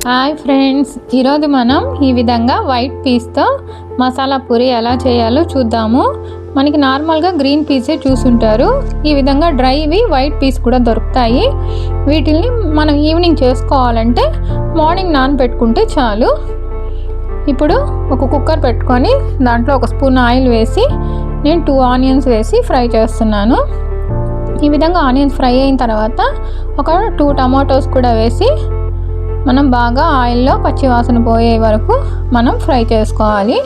Hi friends, ఈరోజు మనం ఈ విధంగా వైట్ పీస్తో మసాలా పూరి ఎలా చేయాలో చూద్దాము. మనకి నార్మల్గా గ్రీన్ పీసే చూసుంటారు. ఈ విధంగా డ్రైవి వైట్ పీస్ కూడా దొరుకుతాయి. వీటిల్ని మనం ఈవినింగ్ చేసుకోవాలంటే మార్నింగ్ నానబెట్టుకుంటే చాలు. ఇప్పుడు ఒక కుక్కర్ పెట్టుకొని దాంట్లో ఒక స్పూన్ ఆయిల్ వేసి నేను 2 ఆనియన్స్ వేసి ఫ్రై చేస్తున్నాను. ఈ విధంగా ఆనియన్స్ ఫ్రై అయిన తర్వాత ఒక 2 టమాటోస్ కూడా వేసి మనం బాగా ఆయిల్లో పచ్చివాసన పోయే వరకు మనం ఫ్రై చేసుకోవాలి.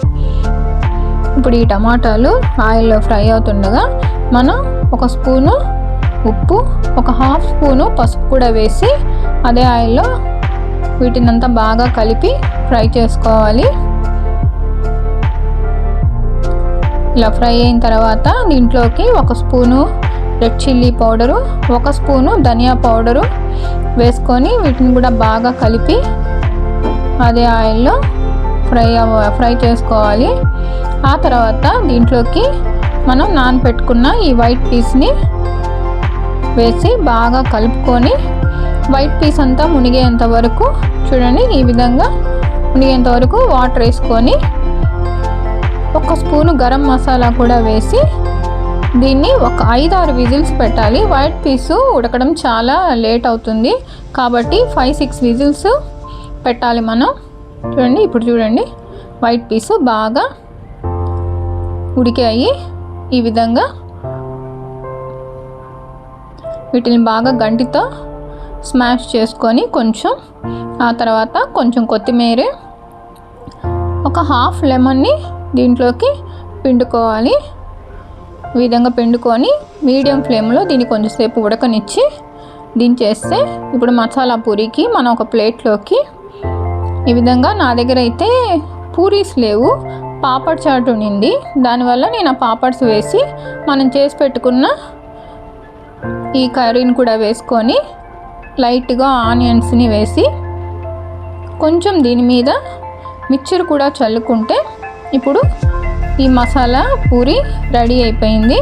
ఇప్పుడు ఈ టమాటాలు ఆయిల్లో ఫ్రై అవుతుండగా మనం ఒక స్పూను ఉప్పు, ఒక హాఫ్ స్పూను పసుపు కూడా వేసి అదే ఆయిల్లో వీటినంతా బాగా కలిపి ఫ్రై చేసుకోవాలి. ఇలా ఫ్రై అయిన తర్వాత దీంట్లోకి ఒక స్పూను రెడ్ చిల్లీ పౌడరు, ఒక స్పూను ధనియా పౌడరు వేసుకొని వీటిని కూడా బాగా కలిపి అదే ఆయిల్లో ఫ్రై చేసుకోవాలి. ఆ తర్వాత దీంట్లోకి మనం నానబెట్టుకున్న ఈ వైట్ పీస్ని వేసి బాగా కలుపుకొని వైట్ పీస్ అంతా మునిగేంత వరకు చూడండి, ఈ విధంగా మునిగేంత వరకు వాటర్ వేసుకొని ఒక స్పూను గరం మసాలా కూడా వేసి దీన్ని ఒక 5-6 విజిల్స్ పెట్టాలి. వైట్ పీసు ఉడకడం చాలా లేట్ అవుతుంది కాబట్టి 5-6 విజిల్స్ పెట్టాలి మనం. చూడండి, ఇప్పుడు చూడండి వైట్ పీసు బాగా ఉడికాయి. ఈ విధంగా వీటిని బాగా గంటితో స్మాష్ చేసుకొని ఆ తర్వాత కొంచెం కొత్తిమీర, ఒక హాఫ్ లెమన్ని దీంట్లోకి పిండుకోవాలి. ఈ విధంగా పిండుకొని మీడియం ఫ్లేమ్లో దీన్ని కొంచెంసేపు ఉడకనిచ్చి దించేస్తే ఇప్పుడు మసాలా పూరికి మనం ఒక ప్లేట్లోకి ఈ విధంగా, నా దగ్గర అయితే పూరీస్ లేవు, పాపడ్ చాట్ ఉండింది, దానివల్ల నేను ఆ పాపడ్స్ వేసి మనం చేసి పెట్టుకున్న ఈ కర్రీని కూడా వేసుకొని లైట్గా ఆనియన్స్ని వేసి కొంచెం దీని మీద మిక్చర్ కూడా చల్లుకుంటే ఇప్పుడు ఈ మసాలా పూరి రెడీ అయిపోయింది.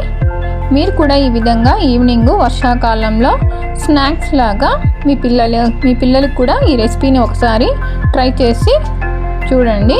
మీరు కూడా ఈ విధంగా ఈవినింగ్ వర్షాకాలంలో స్నాక్స్ లాగా మీ పిల్లలకు కూడా ఈ రెసిపీని ఒకసారి ట్రై చేసి చూడండి.